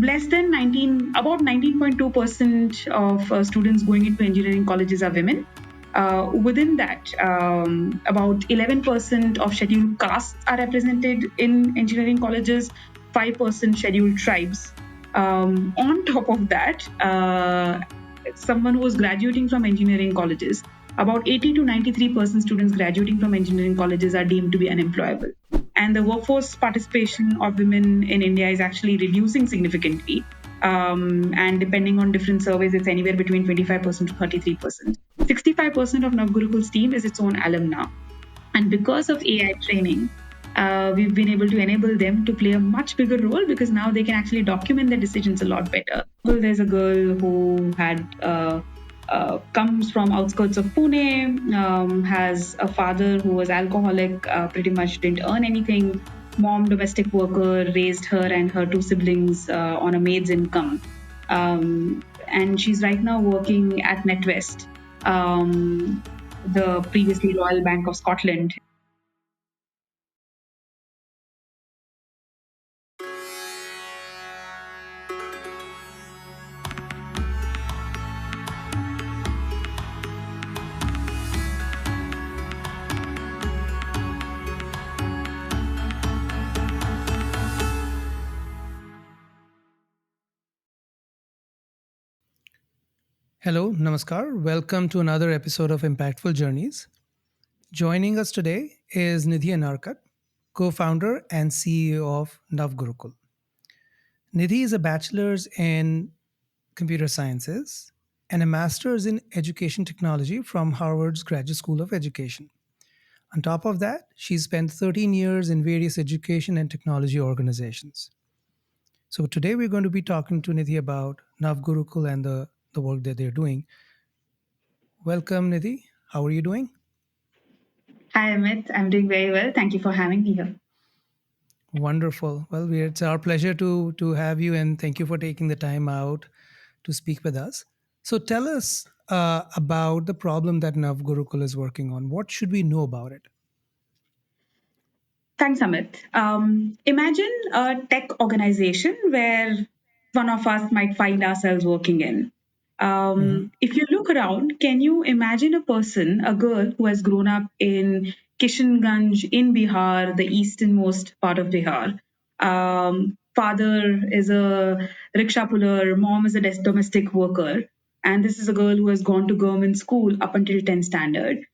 about 19.2% of students going into engineering colleges are women. Within that, about 11% of scheduled castes are represented in engineering colleges, 5% scheduled tribes. On top of that, someone who is graduating from engineering colleges, about 80 to 93% students graduating from engineering colleges are deemed to be unemployable. And the workforce participation of women in India is actually reducing significantly. And depending on different surveys, it's anywhere between 25% to 33%. 65% of NavGurukul's team is its own alumni. And because of AI training, we've been able to enable them to play a much bigger role because now they can actually document their decisions a lot better. Well, there's a girl who had comes from outskirts of Pune, has a father who was alcoholic, pretty much didn't earn anything. Mom, domestic worker, raised her and her two siblings on a maid's income. And she's right now working at NetWest, the previously Royal Bank of Scotland. Hello, Namaskar. Welcome to another episode of Impactful Journeys. Joining us today is Nidhi Anarkat, co founder and CEO of NavGurukul. Nidhi is a bachelor's in computer sciences and a master's in education technology from Harvard's Graduate School of Education. On top of that, she's spent 13 years in various education and technology organizations. So today we're going to be talking to Nidhi about NavGurukul and the work that they're doing. Welcome, Nidhi. How are you doing? Hi, Amit. I'm doing very well. Thank you for having me here. Wonderful. Well, it's our pleasure to have you, and thank you for taking the time out to speak with us. So, tell us about the problem that Nav Gurukul is working on. What should we know about it? Thanks, Amit. Imagine a tech organization where one of us might find ourselves working in. Hmm. If you look around, can you imagine a person, a girl who has grown up in Kishanganj in Bihar, the easternmost part of Bihar? Father is a rickshaw puller, mom is a domestic worker, and this is a girl who has gone to government school up until 10th standard.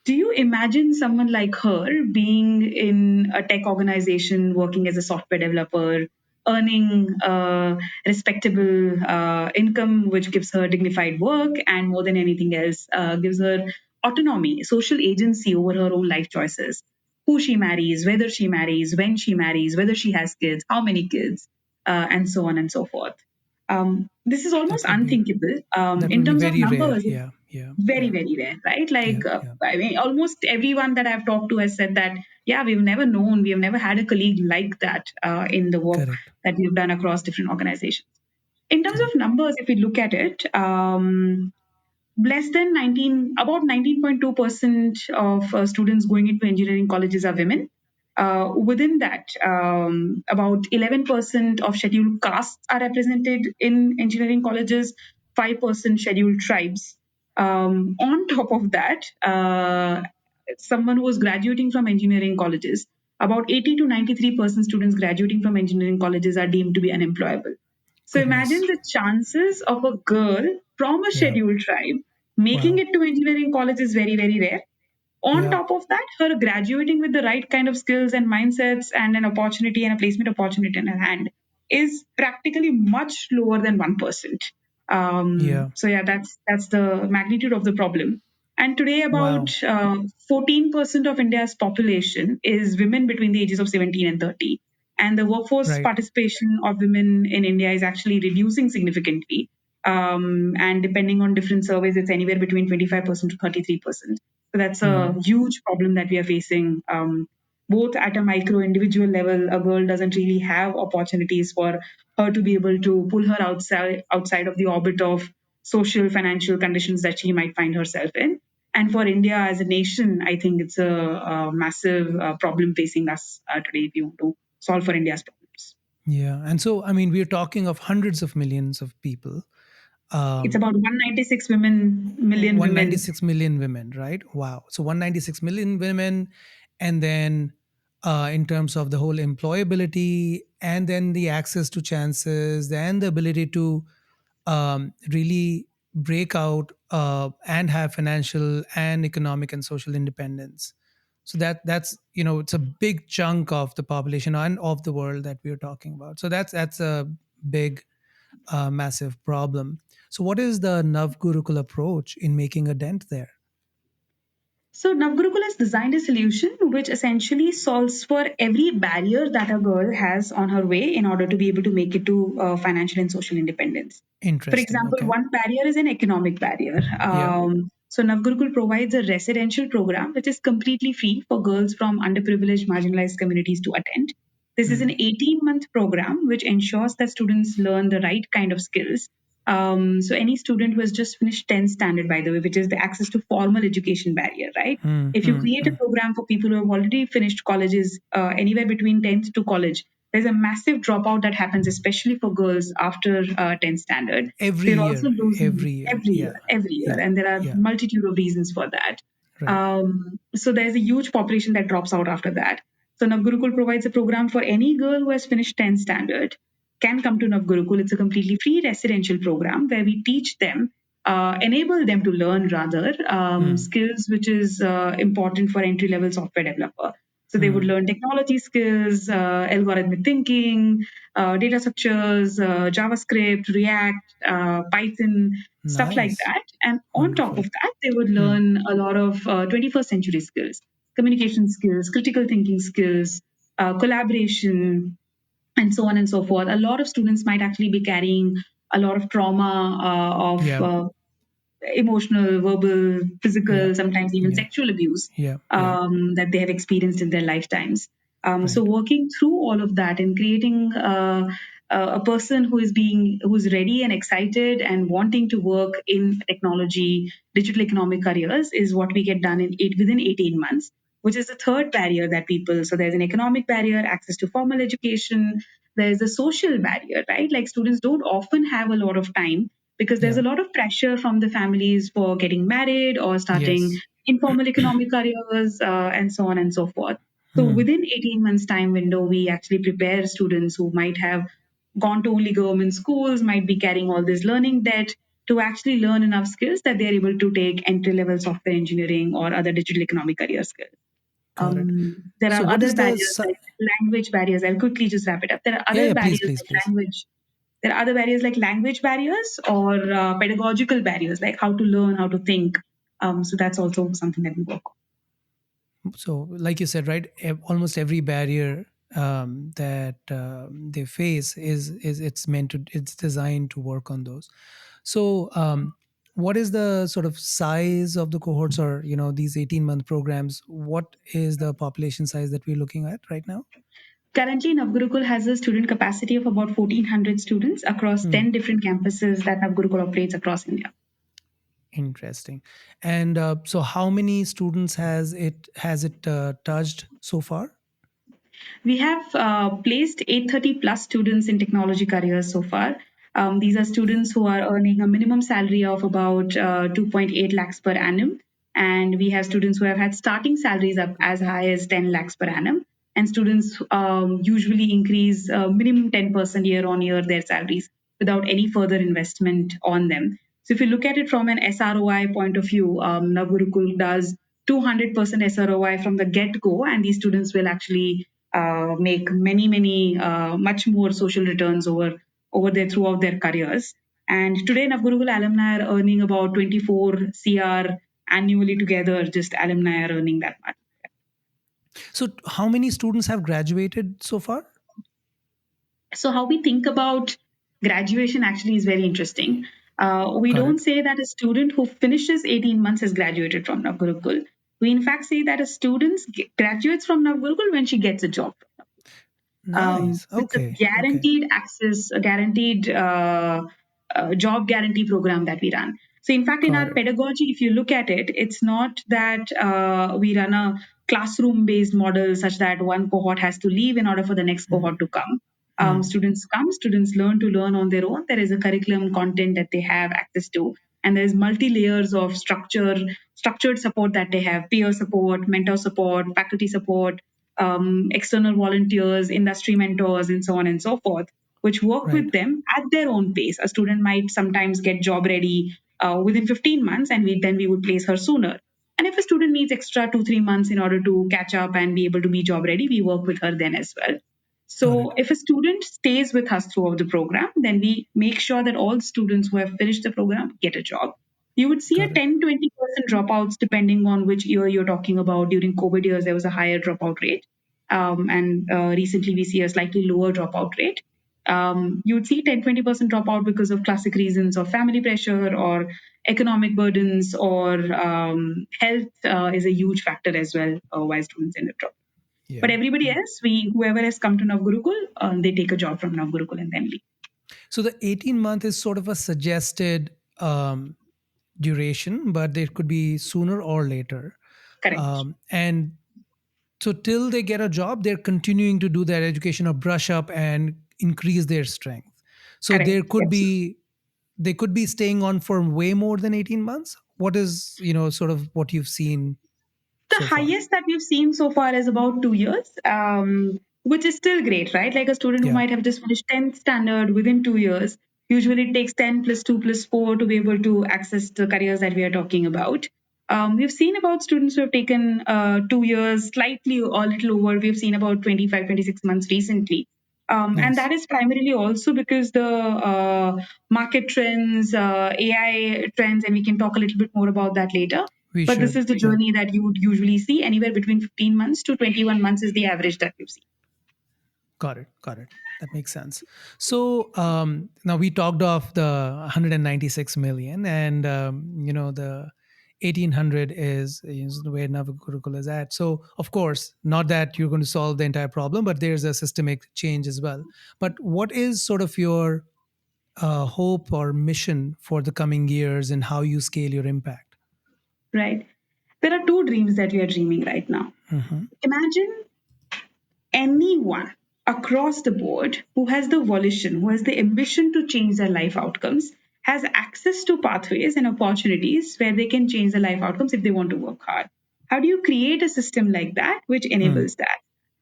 Do you imagine someone like her being in a tech organization, working as a software developer, earning a respectable income, which gives her dignified work, and more than anything else, gives her autonomy, social agency over her own life choices? Who she marries, when she marries, whether she has kids, how many kids, and so on and so forth. This is almost That would be unthinkable. that In would be terms of very rare. numbers, Yeah, yeah, very yeah, very rare, right? yeah, Like yeah. I mean, almost everyone that I've talked to has said that, yeah, we have never had a colleague like that in the work Correct, that we've done across different organizations. In terms of correct. numbers, if we look at it, less than 19 about 19.2% of students going into engineering colleges are women. Within that, about 11% of scheduled castes are represented in engineering colleges, 5% scheduled tribes. On top of that, someone who is graduating from engineering colleges, about 80 to 93% students graduating from engineering colleges are deemed to be unemployable. So imagine Goodness. the chances of a girl from a Yeah. scheduled tribe making Wow. it to engineering college is very, very rare. On Yeah. top of that, her graduating with the right kind of skills and mindsets and an opportunity and a placement opportunity in her hand is practically much lower than 1%. Yeah. So yeah, that's the magnitude of the problem. And today, Wow. about 14% of India's population is women between the ages of 17 and 30. And the workforce Right. participation of women in India is actually reducing significantly. And depending on different surveys, it's anywhere between 25% to 33%. So that's a Hmm. huge problem that we are facing. Both at a micro individual level, a girl doesn't really have opportunities for her to be able to pull her outside of the orbit of social financial conditions that she might find herself in. And for India as a nation, I think it's a massive problem facing us today if you want to solve for India's problems. Yeah. And so, I mean, we're talking of hundreds of millions of people. It's Um, about 196 million women. 196 million women, right? Wow. So 196 million women. And then in terms of the whole employability and then the access to chances and the ability to really break out and have financial and economic and social independence. So that's it's a big chunk of the population and of the world that we're talking about. So that's a big massive problem. So, what is the NavGurukul approach in making a dent there? So NavGurukul has designed a solution which essentially solves for every barrier that a girl has on her way in order to be able to make it to financial and social independence. For Interesting. example, Okay. one barrier is an economic barrier. Yeah. So NavGurukul provides a residential program which is completely free for girls from underprivileged, marginalized communities to attend. This is an Hmm. 18-month program which ensures that students learn the right kind of skills. So any student who has just finished 10th standard, by the way, which is the access to formal education barrier, right? Hmm. If you Hmm. create a Hmm. program for people who have already finished colleges, anywhere between 10th to college, there's a massive dropout that happens, especially for girls after 10th standard. Every They're also year. losing Every year. Yeah. every year, Yeah. and there are Yeah. multitude of reasons for that. Right. So there's a huge population that drops out after that. So Navgurukul provides a program for any girl who has finished 10th standard can come to Navgurukul. It's a completely free residential program where we teach them, enable them to learn rather Hmm. skills which is important for entry level software developer. So they would Hmm. learn technology skills, algorithmic thinking, data structures, JavaScript, React, Python, stuff like Nice. that. And on top Wonderful. of that, they would Hmm. learn a lot of 21st century skills, communication skills, critical thinking skills, collaboration, and so on and so forth. A lot of students might actually be carrying a lot of trauma of Yeah. emotional, verbal, Yeah. physical, sometimes even Yeah. sexual abuse Yeah. Yeah. that they have experienced in their lifetimes. So Right. working through all of that and creating a person who's ready and excited and wanting to work in technology, digital economic careers is what we get done within 18 months, which is the third barrier that people. So there's an economic barrier, access to formal education. There's a social barrier, right? Like students don't often have a lot of time because there's Yeah. a lot of pressure from the families for getting married or starting Yes. informal economic careers and so on and so forth. So Hmm. within 18 months time window, we actually prepare students who might have gone to only government schools, might be carrying all this learning debt to actually learn enough skills that they're able to take entry level software engineering or other digital economic career skills. Got it. There So, are what other is the? barriers like language barriers. I'll quickly just wrap it up. There are Yeah. other Yeah. Please. barriers Please. like Please. language. There are other barriers like language barriers or pedagogical barriers, like how to learn, how to think. So that's also something that we work on. So like you said, right, almost every barrier that they face is it's designed to work on those. So what is the sort of size of the cohorts, or these 18-month programs? What is the population size that we're looking at right now? Currently, Navgurukul has a student capacity of about 1,400 students across Hmm. 10 different campuses that Navgurukul operates across India. Interesting. And so how many students has it touched so far? We have placed 830 plus students in technology careers so far. These are students who are earning a minimum salary of about 2.8 lakhs per annum. And we have students who have had starting salaries up as high as 10 lakhs per annum. And students usually increase minimum 10% year on year their salaries without any further investment on them. So if you look at it from an SROI point of view, Navgurukul does 200% SROI from the get go, and these students will actually make many, much more social returns over there throughout their careers. And today, Navgurukul alumni are earning about 24 CR annually together. Just alumni are earning that much. So how many students have graduated so far? So, how we think about graduation actually is very interesting. We Got don't it. say that a student who finishes 18 months has graduated from Navgurukul. We, in fact, say that a student graduates from Navgurukul when she gets a job. Nice. So it's a Okay. Okay. guaranteed access, a guaranteed job guarantee program that we run. So, in fact, in Got our it. pedagogy, if you look at it, it's not that we run a classroom based model such that one cohort has to leave in order for the next Mm. cohort to come. Mm. Students learn to learn on their own. There is a curriculum content that they have access to, and there's multi layers of structured support that they have: peer support, mentor support, faculty support, external volunteers, industry mentors, and so on and so forth, which work Right. with them at their own pace. A student might sometimes get job ready within 15 months, and we would place her sooner. And if a student needs extra 2 3 months in order to catch up and be able to be job ready, we work with her then as well. Got it. So if a student stays with us throughout the program, then we make sure that all students who have finished the program get a job. You would see a Got it. 10-20% dropouts depending on which year you're talking about. During COVID years, there was a higher dropout rate. And recently we see a slightly lower dropout rate. You would see 10-20% dropout because of classic reasons of family pressure or economic burdens, or health is a huge factor as well, why students end up dropping. But Yeah. everybody Yeah. else, whoever has come to NavGurukul, they take a job from NavGurukul and then leave. So the 18-month is sort of a suggested duration, but it could be sooner or later. Correct. And so till they get a job, they're continuing to do their education or brush up and increase their strength. So there Correct. could Yes. be they could be staying on for way more than 18 months. What is, sort of what you've seen The so far? highest that we've seen so far is about 2 years, which is still great, right? Like a student who Yeah. might have just finished 10th standard within 2 years, usually it takes 10 plus 2 plus 4 to be able to access the careers that we are talking about. We've seen about students who have taken 2 years, slightly or a little over. We've seen about 25, 26 months recently. And Nice. that is primarily also because the market trends, AI trends, and we can talk a little bit more about that later. We But this should. is the Yeah. journey that you would usually see. Anywhere between 15 months to 21 months is the average that we've seen. Got it. Got it. That makes sense. So now we talked of the 196 million, and the 1800 is where Navagurukul is at. So of course, not that you're going to solve the entire problem, but there's a systemic change as well. But what is sort of your hope or mission for the coming years, and how you scale your impact? Right? There are two dreams that we are dreaming right now. Hmm. Imagine anyone across the board who has the volition, who has the ambition to change their life outcomes, has access to pathways and opportunities where they can change their life outcomes if they want to work hard. How do you create a system like that which Hmm. enables that?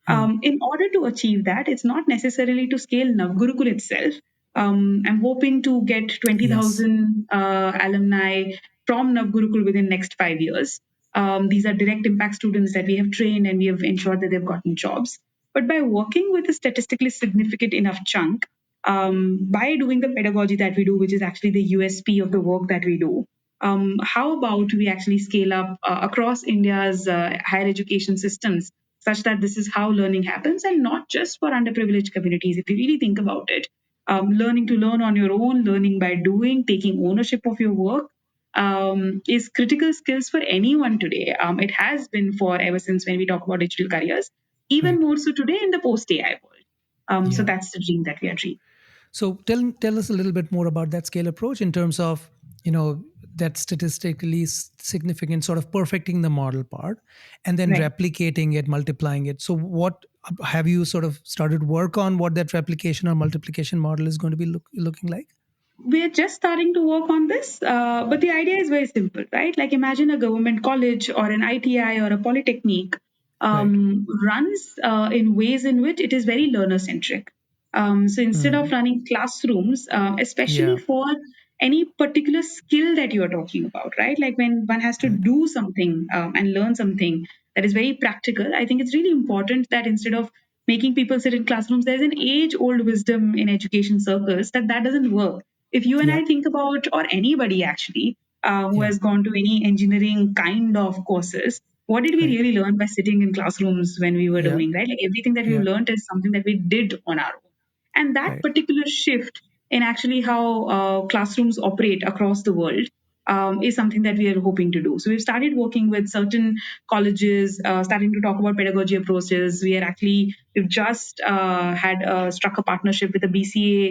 Hmm. In order to achieve that, it's not necessarily to scale Navgurukul itself. I'm hoping to get Yes, 20,000 alumni from Navgurukul within next 5 years. These are direct impact students that we have trained and we have ensured that they've gotten jobs. But by working with a statistically significant enough chunk, by doing the pedagogy that we do, which is actually the USP of the work that we do, how about we actually scale up across India's higher education systems such that this is how learning happens, and not just for underprivileged communities. If you really think about it, learning to learn on your own, learning by doing, taking ownership of your work, is critical skills for anyone today. It has been for ever since when we talk about digital careers, even right. more so today in the post AI world. So Yeah. that's the dream that we are dreaming. So tell us a little bit more about that scale approach in terms of that statistically significant sort of perfecting the model part, and then Right. replicating it, multiplying it. So what have you sort of started work on what that replication or multiplication model is going to be looking like? We're just starting to work on this, but the idea is very simple, right? Like imagine a government college or an ITI or a polytechnic Right. runs in ways in which it is very learner centric. So instead of Hmm. running classrooms, especially Yeah. for any particular skill that you are talking about, right? Like when one has to Right. do something and learn something that is very practical, I think it's really important that instead of making people sit in classrooms, there's an age old wisdom in education circles that that doesn't work. If you and Yeah. I think about, or anybody actually, who Yeah. has gone to any engineering kind of courses, what did we Right. really learn by sitting in classrooms when we were Yeah. doing, right? Like everything that we Yeah. learned is something that we did on our own. And that Right. particular shift in actually how classrooms operate across the world is something that we are hoping to do. So we've started working with certain colleges, starting to talk about pedagogy approaches. We've just had struck a partnership with a BCA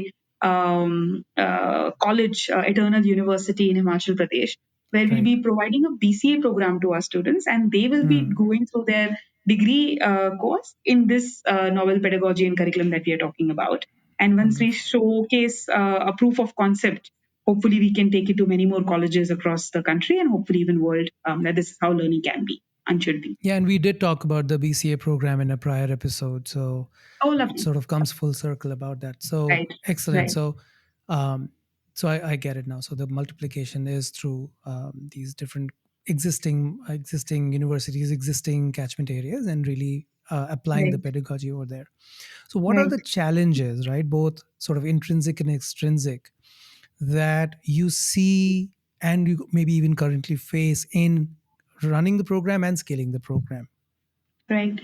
college, Eternal University in Himachal Pradesh, where we'll Right. be providing a BCA program to our students, and they will be Hmm. going through their degree course in this novel pedagogy and curriculum that we are talking about. And once we Wonderful. showcase a proof of concept, hopefully we can take it to many more colleges across the country and hopefully even world, that this is how learning can be and should be. Yeah, and we did talk about the BCA program in a prior episode, so Oh, it lovely. sort of comes full circle about that. So Right. excellent. Right. Um, I get it now. So the multiplication is through these different existing universities, existing catchment areas, and really applying the Right. pedagogy over there. So what are Right. the challenges, right? Both sort of intrinsic and extrinsic that you see and you maybe even currently face in running the program and scaling the program. Right.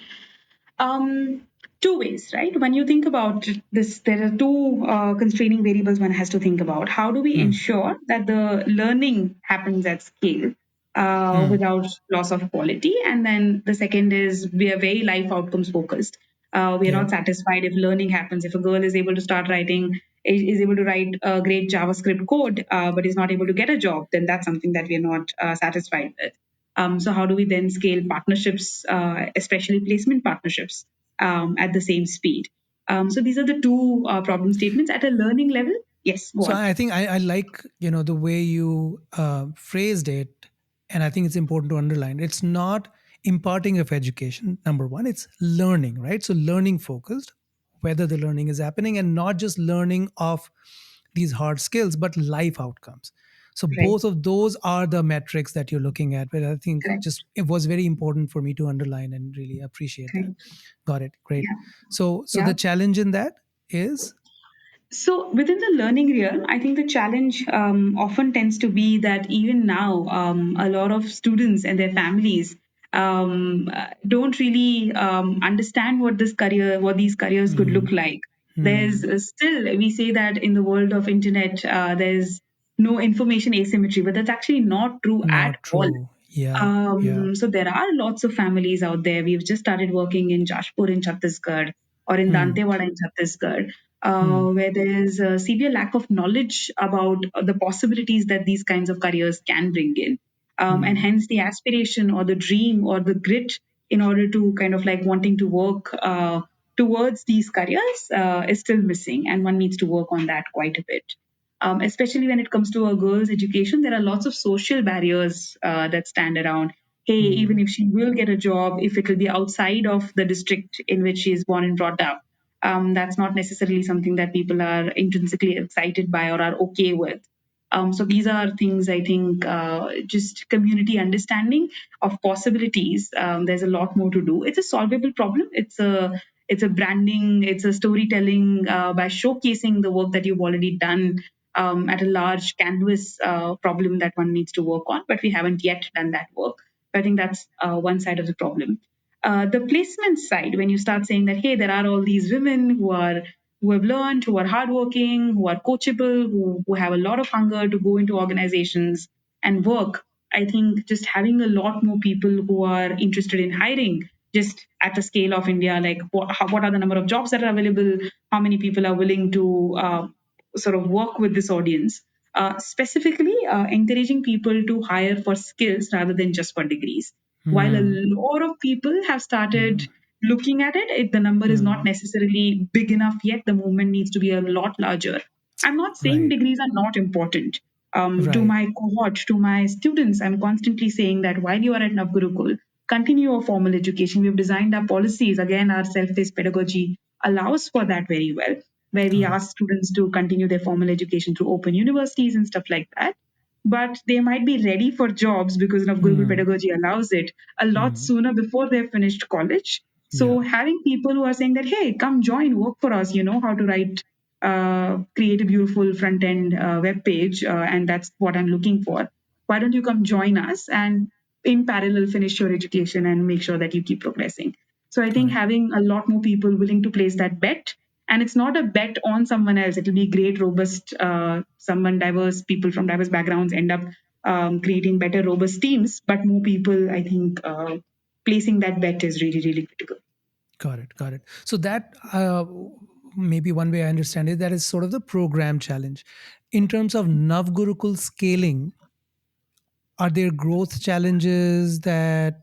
Um, Two ways, right? When you think about this, there are two constraining variables one has to think about. How do we Hmm. ensure that the learning happens at scale Hmm. without loss of quality? And then the second is we are very life outcomes focused. We are Yeah. not satisfied if learning happens. If a girl is able to start writing, is able to write a great JavaScript code, but is not able to get a job, then that's something that we are not satisfied with. So how do we then scale partnerships, especially placement partnerships, at the same speed? So these are the two problem statements at a learning level. Yes, go So on. I think I like the way you phrased it, and I think it's important to underline. It's not imparting of education. Number one, it's learning, right? So learning focused, whether the learning is happening, and not just learning of these hard skills, but life outcomes. So Right, both of those are the metrics that you're looking at. But I think correct, just it was very important for me to underline and really appreciate that. correct. Got it. Great. Yeah, So yeah. the challenge in that is. So within the learning realm, I think the challenge often tends to be that even now, a lot of students and their families don't really understand what these careers could Hmm. look like. There's Hmm. still, we say that in the world of internet, there's no information asymmetry, but that's actually not true at Not all. true. Yeah. Yeah. So there are lots of families out there. We've just started working in Jashpur in Chhattisgarh or in Hmm. Dantewada in Chhattisgarh, Hmm. where there is a severe lack of knowledge about the possibilities that these kinds of careers can bring in. And Hmm. hence the aspiration or the dream or the grit in order to kind of like wanting to work towards these careers is still missing, and one needs to work on that quite a bit. Especially when it comes to a girl's education, there are lots of social barriers that stand around. Hey, even Hmm. if she will get a job, if it will be outside of the district in which she is born and brought up, that's not necessarily something that people are intrinsically excited by or are okay with. So these are things I think just community understanding of possibilities. There's a lot more to do. It's a solvable problem. It's a branding. It's a storytelling by showcasing the work that you've already done at a large canvas problem that one needs to work on. But we haven't yet done that work. I think that's one side of the problem. The placement side, when you start saying that, hey, there are all these women who have learned, who are hardworking, who are coachable, who have a lot of hunger to go into organizations and work. I think just having a lot more people who are interested in hiring, just at the scale of India, like what are the number of jobs that are available, how many people are willing to sort of work with this audience. Specifically, encouraging people to hire for skills rather than just for degrees. While a Hmm. lot of people have started Hmm. looking at it, the number is not Hmm. necessarily big enough yet. The movement needs to be a lot larger. I'm not saying Right. degrees are not important. To Right. my cohort, to my students, I'm constantly saying that while you are at NavGurukul, continue your formal education. We've designed our policies. Again, our self-paced pedagogy allows for that very well, where we Got it. ask students to continue their formal education through open universities and stuff like that. But they might be ready for jobs because of Gurukul Hmm. pedagogy allows it a lot Hmm. sooner before they've finished college. Yeah. So having people who are saying that, hey, come join, work for us, you know how to write, create a beautiful front end web page, and that's what I'm looking for. Why don't you come join us and in parallel finish your education and make sure that you keep progressing? So I Got think it. having a lot more people willing to place that bet, and it's not a bet on someone else. It'll be great, robust, someone diverse people from diverse backgrounds end up creating better, robust teams. But more people, I think, placing that bet is really, really critical. Got it. Got it. So that maybe one way I understand it, that is sort of the program challenge. In terms of Navgurukul scaling, are there growth challenges that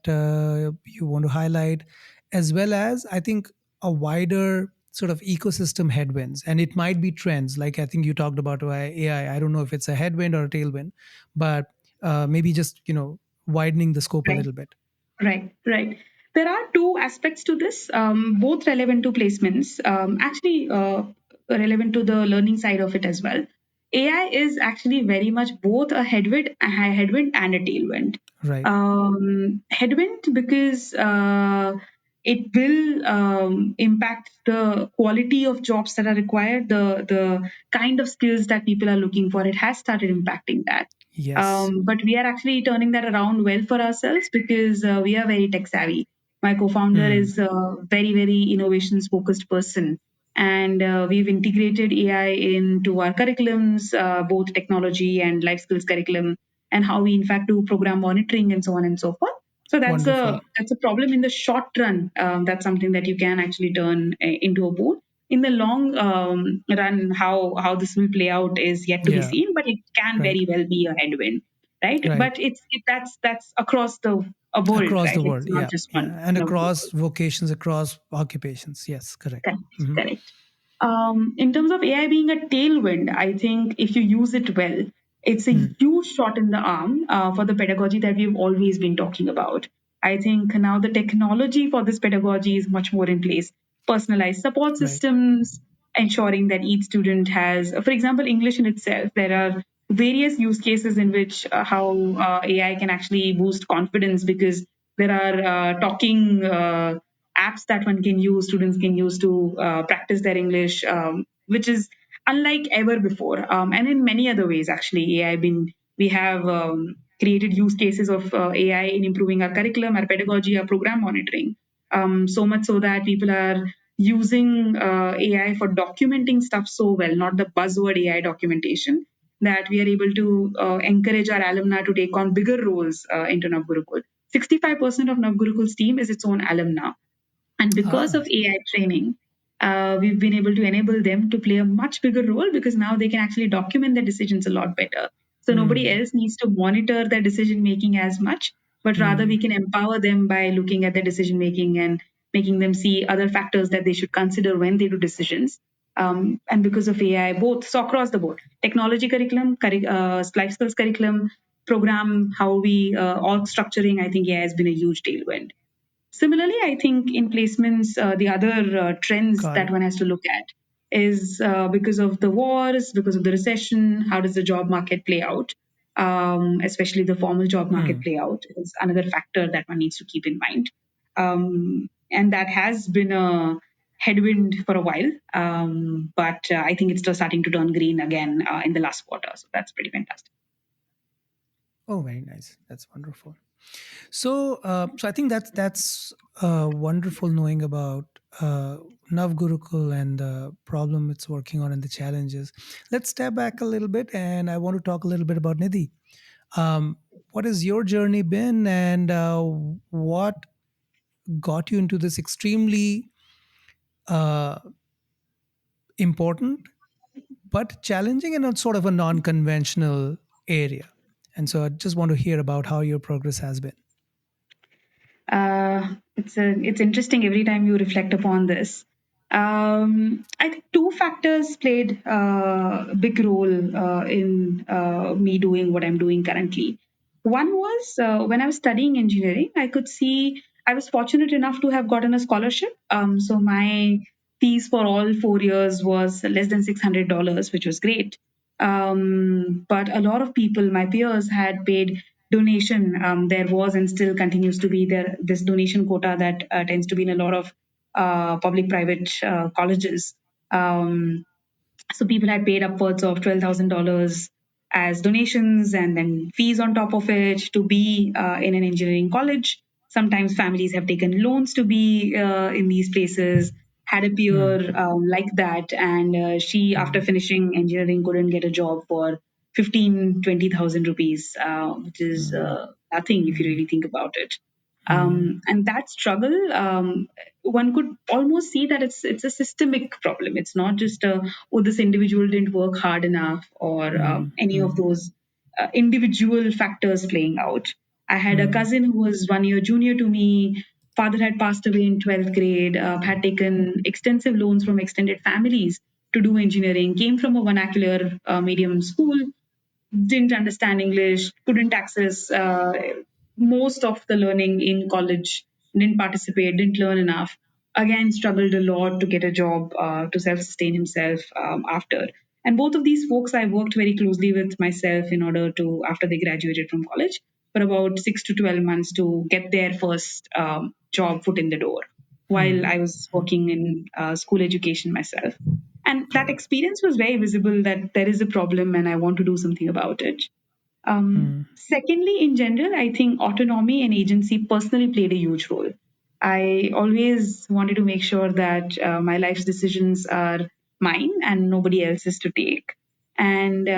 you want to highlight, as well as I think a wider sort of ecosystem headwinds, and it might be trends. Like I think you talked about AI. I don't know if it's a headwind or a tailwind, but maybe just widening the scope a Right. little bit. Right, right. There are two aspects to this, both relevant to placements, actually relevant to the learning side of it as well. AI is actually very much both a headwind and a tailwind. Right. Headwind because it will impact the quality of jobs that are required, the kind of skills that people are looking for. It has started impacting that. Yes. But we are actually turning that around well for ourselves because we are very tech savvy. My co-founder Hmm. is a very, very innovations focused person. And we've integrated AI into our curriculums, both technology and life skills curriculum, and how we in fact do program monitoring and so on and so forth. So that's Wonderful. a problem in the short run. That's something that you can actually turn into a boon. In the long run, how this will play out is yet to be Yeah. seen, but it can Right. very well be a headwind, right? Right. But that's across the a world, Across right? the It's world. not Yeah. just Yeah. And one of the across world. vocations, across occupations. Yes. Correct. Correct, Hmm. correct. In terms of AI being a tailwind, I think if you use it well, it's a Hmm. huge shot in the arm for the pedagogy that we've always been talking about. I think now the technology for this pedagogy is much more in place. Personalized support Right. systems, ensuring that each student has, for example, English in itself. There are various use cases in which how AI can actually boost confidence because there are talking apps that one can use, students can use to practice their English, which is unlike ever before. And in many other ways, actually, we have created use cases of AI in improving our curriculum, our pedagogy, our program monitoring. So much so that people are using AI for documenting stuff so well, not the buzzword AI documentation, that we are able to encourage our alumni to take on bigger roles into NavGurukul. 65% of NavGurukul's team is its own alumni. And because of Ah. AI training, we've been able to enable them to play a much bigger role because now they can actually document their decisions a lot better. So nobody Hmm. else needs to monitor their decision making as much, but rather we Hmm. can empower them by looking at their decision making and making them see other factors that they should consider when they do decisions. And because of AI, both so across the board, technology curriculum, life skills curriculum, program, how we org structuring, I think AI has been a huge tailwind. Similarly, I think in placements, the other trends Got that it. one has to look at is because of the wars, because of the recession, how does the job market play out? Especially the formal job market Hmm. play out is another factor that one needs to keep in mind. And that has been a headwind for a while, but I think it's still starting to turn green again in the last quarter. So that's pretty fantastic. Oh, very nice. That's wonderful. So I think that's wonderful knowing about Nav Gurukul and the problem it's working on and the challenges. Let's step back a little bit, and I want to talk a little bit about Nidhi. What has your journey been, and what got you into this extremely uh, important but challenging and sort of a non-conventional area? And so I just want to hear about how your progress has been. It's interesting every time you reflect upon this. I think two factors played a big role in me doing what I'm doing currently. One was when I was studying engineering, I could see I was fortunate enough to have gotten a scholarship. So my fees for all 4 years was less than $600, which was great. But a lot of people, my peers, had paid donation. There was and still continues to be there this donation quota that tends to be in a lot of public-private colleges. Um, so people had paid upwards of $12,000 as donations and then fees on top of it to be in an engineering college. Sometimes families have taken loans to be in these places. Had a Hmm. peer like that, and she, after Hmm. finishing engineering, couldn't get a job for 15, 20,000 rupees, which is Hmm. nothing if you Hmm. really think about it. Hmm. And that struggle, one could almost see that it's a systemic problem. It's not just oh, this individual didn't work hard enough or Hmm. any of Hmm. those individual factors playing out. I had a Hmm. cousin who was 1 year junior to me, Father had passed away in 12th grade, had taken extensive loans from extended families to do engineering, came from a vernacular medium school, didn't understand English, couldn't access most of the learning in college, didn't participate, didn't learn enough. Again, struggled a lot to get a job to self sustain himself after. And both of these folks I worked very closely with myself in order to, after they graduated from college, for about 6 to 12 months to get their first job foot in the door while Hmm. I was working in school education myself. And that Right. experience was very visible that there is a problem and I want to do something about it. Hmm. Secondly, in general, I think autonomy and agency personally played a huge role. I always wanted to make sure that my life's decisions are mine and nobody else's to take. And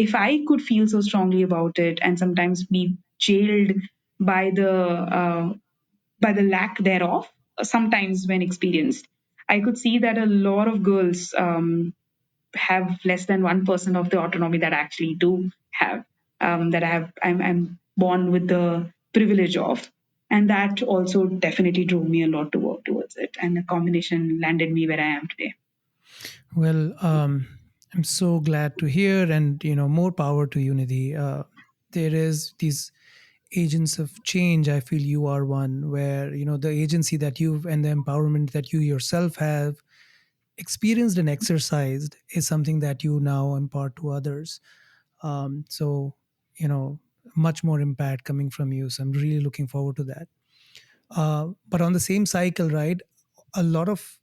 if I could feel so strongly about it and sometimes be jailed by the lack thereof, sometimes when experienced, I could see that a lot of girls have less than 1% of the autonomy that I actually do have, that I'm born with the privilege of. And that also definitely drove me a lot to work towards it. And the combination landed me where I am today. Well, I'm so glad to hear, and more power to Unity. There is these agents of change. I feel you are one where the agency that you've and the empowerment that you yourself have experienced and exercised is something that you now impart to others. So you know, much more impact coming from you. So I'm really looking forward to that. But on the same cycle, right? A lot of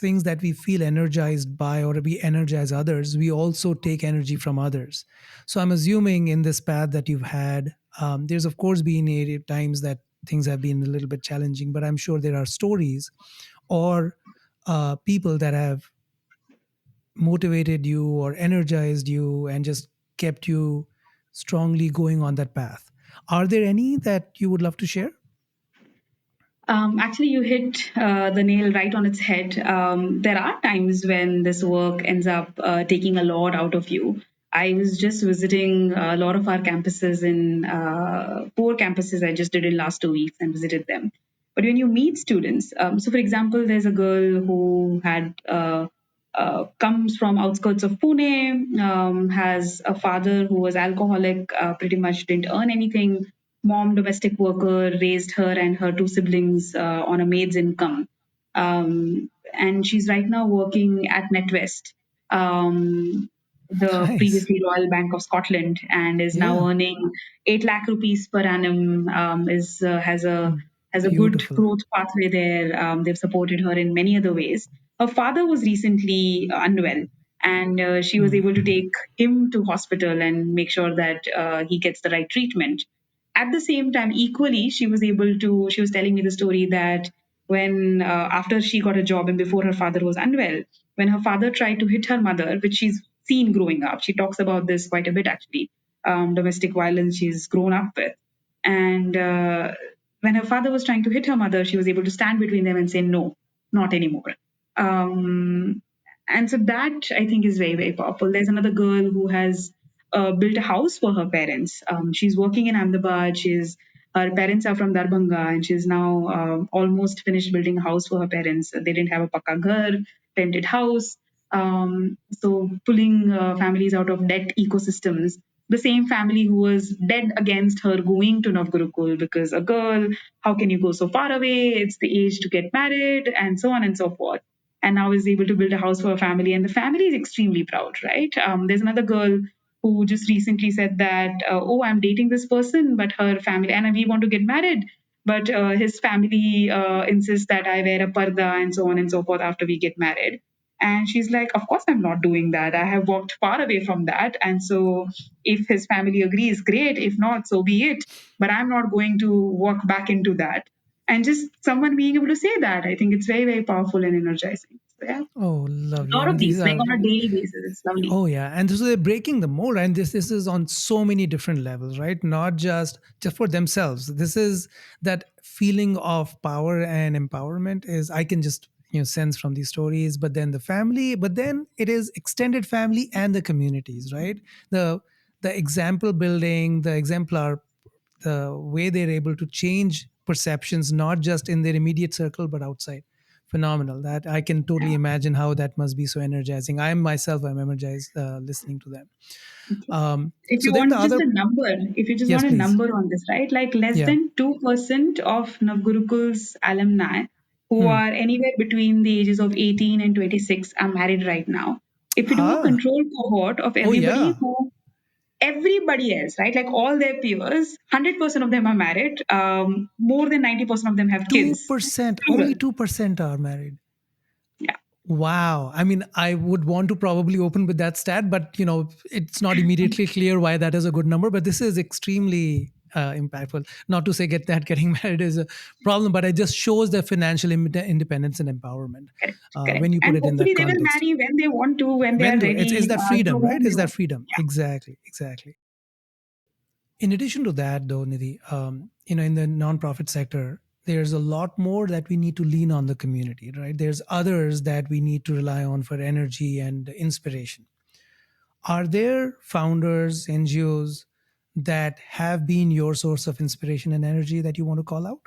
things that we feel energized by or we energize others, we also take energy from others. So I'm assuming in this path that you've had, there's of course been times that things have been a little bit challenging, but I'm sure there are stories or people that have motivated you or energized you and just kept you strongly going on that path. Are there any that you would love to share? Actually, you hit the nail right on its head. There are times when this work ends up taking a lot out of you. I was just visiting a lot of our campuses in 4 campuses I just did in last 2 weeks and visited them. But when you meet students, so for example, there's a girl who had comes from outskirts of Pune, has a father who was alcoholic, pretty much didn't earn anything, mom domestic worker, raised her and her 2 siblings on a maid's income, and she's right now working at NetWest, the Nice. previously Royal Bank of Scotland, and is now Yeah. earning 8 lakh rupees per annum. Is has a good Beautiful. growth pathway there. They've supported her in many other ways. Her father was recently unwell, and she was Hmm. able to take him to hospital and make sure that he gets the right treatment. At the same time, equally, she was telling me the story that when after she got a job and before her father was unwell, when her father tried to hit her mother, which she's seen growing up, she talks about this quite a bit actually, domestic violence she's grown up with. And when her father was trying to hit her mother, she was able to stand between them and say, no, not anymore. Um, and so that I think is very, very powerful. There's another girl who has built a house for her parents. She's working in Ahmedabad. Her parents are from Darbhanga, and she's now almost finished building a house for her parents. They didn't have a pakka ghar, rented house. So pulling families out of debt ecosystems. The same family who was dead against her going to NavGurukul because a girl, how can you go so far away? It's the age to get married, and so on and so forth. And now is able to build a house for a family, and the family is extremely proud, right? There's another girl who just recently said that, oh, I'm dating this person, but her family, and we want to get married, but his family insists that I wear a parda and so on and so forth after we get married. And she's like, of course, I'm not doing that. I have walked far away from that. And so, if his family agrees, great. If not, so be it. But I'm not going to walk back into that. And just someone being able to say that, I think it's very, very powerful and energizing. So, yeah, Oh, a lovely. lot of And these, these like are, on a daily basis. It's lovely. oh yeah, and so they're breaking the mold, and this is on so many different levels, right? Not just for themselves. This is that feeling of power and empowerment is I can just sense from these stories, but then the family, but then it is extended family and the communities, right? The example building, the exemplar, the way they're able to change perceptions, not just in their immediate circle, but outside. Phenomenal. That I can totally imagine how that must be so energizing. I myself am energized listening to them. If So you then the want just other, a number, if you just yes, want a please. number on this, right? Like less Yeah. than 2% of Navgurukul's alumni who Hmm. are anywhere between the ages of 18 and 26 are married right now. If you do a Ah. control cohort of Oh everybody yeah. who everybody else, right? Like all their peers, 100% of them are married. More than 90% of them have Two kids. percent. Only Plural. 2% are married. Yeah, Wow. I mean, I would want to probably open with that stat, but it's not immediately clear why that is a good number. But this is extremely impactful. Not to say getting married is a problem, but it just shows the financial independence and empowerment correct, when correct. you put And it in that hopefully they will context. marry when they want to, when they are When do it's ready that to freedom, right? whom they Is that want. freedom? Yeah. Exactly, exactly. In addition to that, though, Nidhi, in the nonprofit sector, there's a lot more that we need to lean on the community, right? There's others that we need to rely on for energy and inspiration. Are there founders, NGOs that have been your source of inspiration and energy that you want to call out?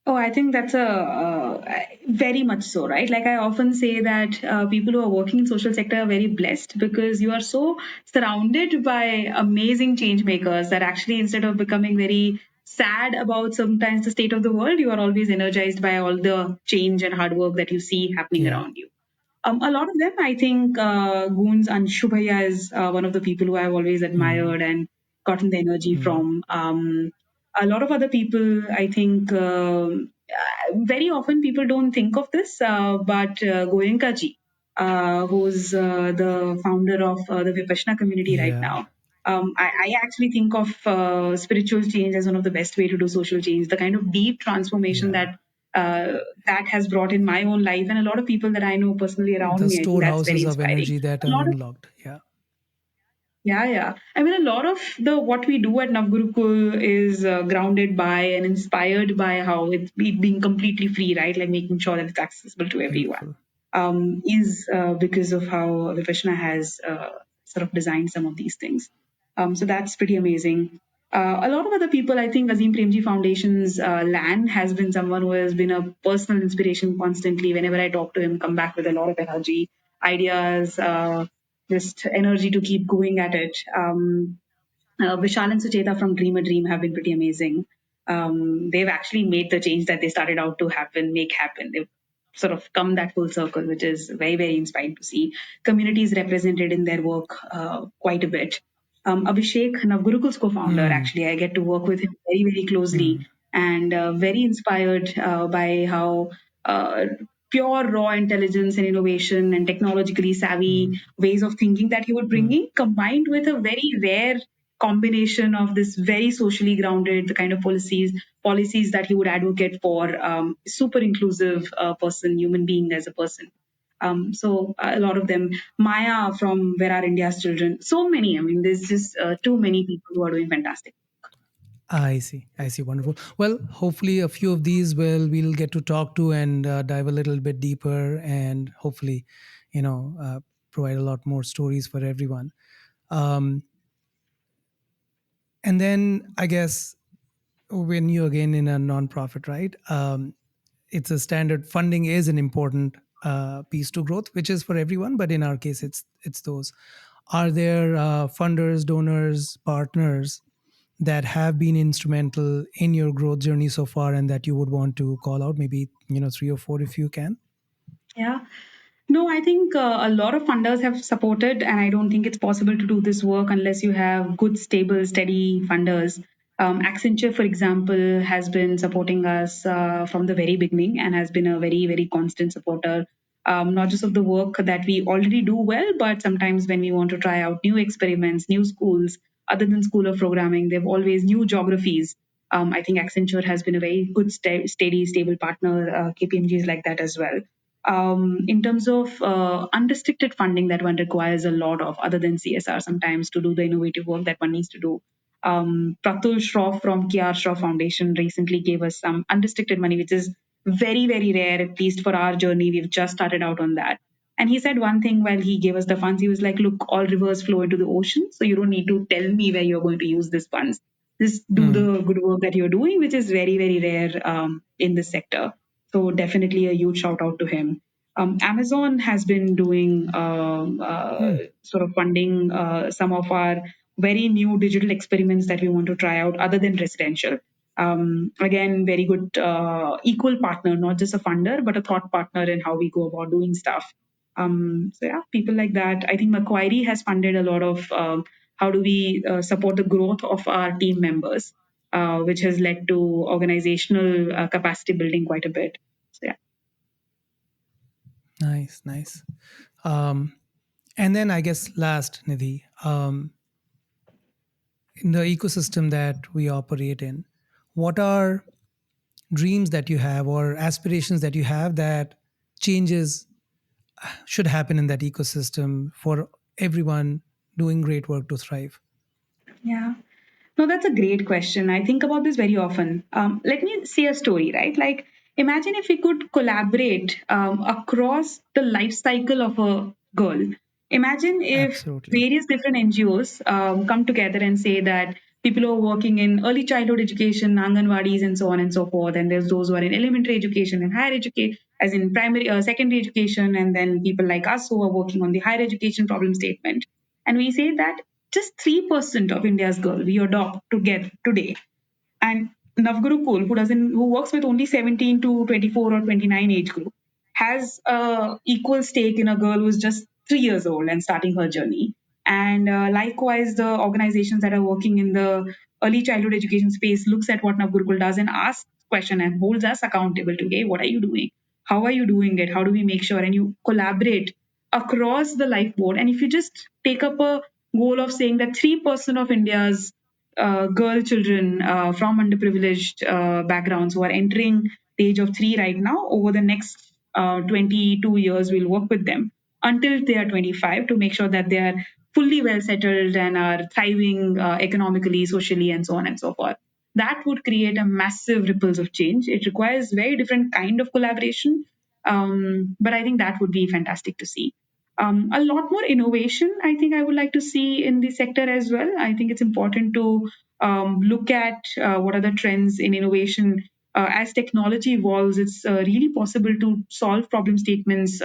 Oh, I think that's a very much so, right? Like I often say that people who are working in social sector are very blessed because you are so surrounded by amazing change makers that actually instead of becoming very sad about sometimes the state of the world, you are always energized by all the change and hard work that you see happening Yeah. around you. A lot of them, I think, Goons and Shubhaya is one of the people who I've always Hmm. admired and gotten the energy Hmm. from. A lot of other people, I think, very often people don't think of this, but Goenka ji, who's the founder of the Vipassana community right Yeah. now. I actually think of spiritual change as one of the best way to do social change. The kind of deep transformation Yeah. uh, that has brought in my own life and a lot of people that I know personally around The me. I think that's very storehouses of inspiring. energy that A are lot of unlocked. Yeah. yeah, yeah. I mean, a lot of the what we do at Navgurukul is grounded by and inspired by how it being completely free, right? Like making sure that it's accessible to everyone. Beautiful. Is because of how Vipassana has sort of designed some of these things. So that's pretty amazing. A lot of other people, I think Azim Premji Foundation's Lan has been someone who has been a personal inspiration constantly. Whenever I talk to him, come back with a lot of energy, ideas, just energy to keep going at it. Vishal and Sucheta from Dream a Dream have been pretty amazing. They've actually made the change that they started out to make happen. They've sort of come that full circle, which is very, very inspiring to see. Communities represented in their work quite a bit. Abhishek, Navgurukul's co-founder, Hmm. actually, I get to work with him very, very closely Hmm. and very inspired by how uh, pure raw intelligence and innovation and technologically savvy Hmm. ways of thinking that he would bring Hmm. in combined with a very rare combination of this very socially grounded the kind of policies that he would advocate for super inclusive person human being as a person so a lot of them Maya from Where Are India's Children, so many, I mean there's just too many people who are doing fantastic. I see. I see. Wonderful. Well, hopefully a few of these we'll get to talk to and dive a little bit deeper, and hopefully, you know, provide a lot more stories for everyone. Um, and then I guess when you again in a nonprofit, right? It's a standard funding is an important piece to growth, which is for everyone, but in our case, it's those. Are there funders, donors, partners that have been instrumental in your growth journey so far and that you would want to call out, maybe three or four if you can? Yeah. No, I think a lot of funders have supported, and I don't think it's possible to do this work unless you have good, stable, steady funders. Accenture, for example, has been supporting us from the very beginning and has been a very, very constant supporter, not just of the work that we already do well, but sometimes when we want to try out new experiments, new schools, other than School of Programming, they've always new geographies. I think Accenture has been a very good, steady, stable partner. KPMG is like that as well in terms of unrestricted funding that one requires a lot of, other than CSR sometimes to do the innovative work that one needs to do. Pratul Shroff from KR Shroff Foundation recently gave us some unrestricted money, which is very, very rare, at least for our journey. We've just started out on that. And he said one thing while he gave us the funds, he was like, look, all rivers flow into the ocean, so you don't need to tell me where you're going to use these funds. just do Hmm. the good work that you're doing, which is very, very rare in this sector. So definitely a huge shout out to him. Amazon has been doing Hmm. sort of funding some of our very new digital experiments that we want to try out other than residential. Again, very good equal partner, not just a funder, but a thought partner in how we go about doing stuff. So yeah, people like that. I think Macquarie has funded a lot of how do we support the growth of our team members, which has led to organizational capacity building quite a bit. So yeah. Nice, nice. Um, and then I guess last, Nidhi, in the ecosystem that we operate in, what are dreams that you have or aspirations that you have that changes should happen in that ecosystem for everyone doing great work to thrive? Yeah. No, that's a great question. I think about this very often. Let me see a story, right? Like, imagine if we could collaborate across the life cycle of a girl. Imagine if Absolutely. various different NGOs come together and say that people who are working in early childhood education, Anganwadis, and so on and so forth, and there's those who are in elementary education and higher education, as in primary, secondary education, and then people like us who are working on the higher education problem statement. And we say that just 3% of India's girl we adopt to get today. And NavGurukul, who works with only 17 to 24 or 29 age group, has a equal stake in a girl who's just 3 years old and starting her journey. And likewise, the organizations that are working in the early childhood education space looks at what NavGurukul does and asks question and holds us accountable to, hey, what are you doing? How are you doing it? How do we make sure? And you collaborate across the life board. And if you just take up a goal of saying that 3% of India's girl children from underprivileged backgrounds who are entering the age of 3 right now, over the next 22 years, we'll work with them until they are 25 to make sure that they are fully well settled and are thriving economically, socially, and so on and so forth. That would create a massive ripples of change. It requires very different kind of collaboration, but I think that would be fantastic to see. A lot more innovation, I think I would like to see in the sector as well. I think it's important to look at what are the trends in innovation. As technology evolves, it's really possible to solve problem statements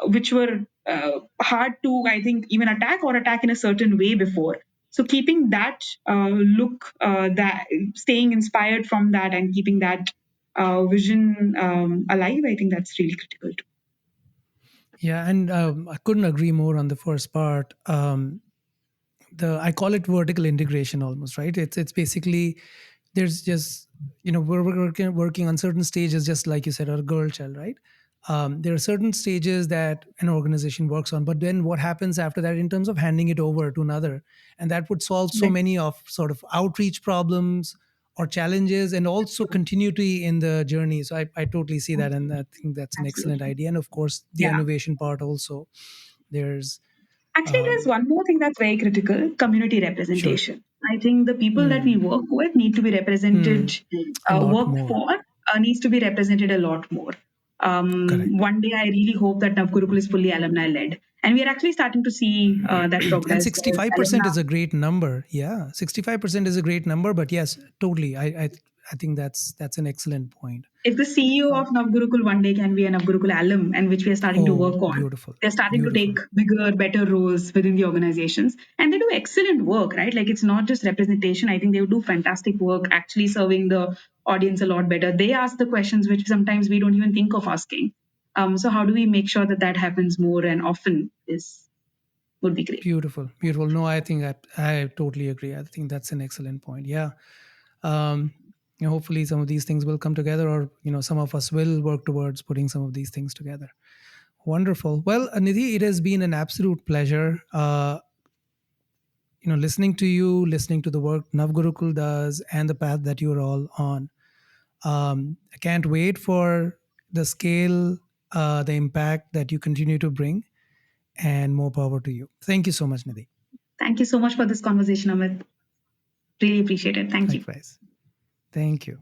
which were hard to, I think, even attack or attack in a certain way before. So keeping that that staying inspired from that and keeping that vision alive, I think that's really critical too. Yeah, and I couldn't agree more on the first part. The I call it vertical integration almost, right? It's basically there's just we're working on certain stages, just like you said, a girl child, right? There are certain stages that an organization works on, but then what happens after that in terms of handing it over to another, and that would solve so Right. many of sort of outreach problems or challenges and also continuity in the journey. So I totally see that, and I think that's an excellent Absolutely. idea. And of course the Yeah. innovation part also, there's Actually, there's um, one more thing that's very critical: community sure. representation. I think the people that we Hmm. work with need to be represented, Hmm. A lot work more. for, needs to be represented a lot more. Correct. One day, I really hope that Navgurukul is fully alumni led. And we are actually starting to see that And progress. There's 65% alumni. is a great number. Yeah, 65% is a great number. But yes, totally. I think that's an excellent point. If the CEO Uh, of Navgurukul one day can be a Navgurukul alum, and which we are starting to oh, work on, beautiful, they're starting to take beautiful, bigger, better roles within the organizations, and they do excellent work, right? Like it's not just representation. I think they do fantastic work, actually serving the audience a lot better. They ask the questions which sometimes we don't even think of asking. So how do we make sure that that happens more and often? Is would be great. beautiful, beautiful. No, I think I totally agree. I think that's an excellent point. Yeah. Um, hopefully some of these things will come together, or some of us will work towards putting some of these things together. Wonderful. Well, Nidhi, it has been an absolute pleasure. Listening to you, listening to the work Navgurukul does, and the path that you're all on. I can't wait for the scale, the impact that you continue to bring, and more power to you. Thank you so much, Nidhi. Thank you so much for this conversation, Amit. Really appreciate it. Thank you. Likewise. Thank you.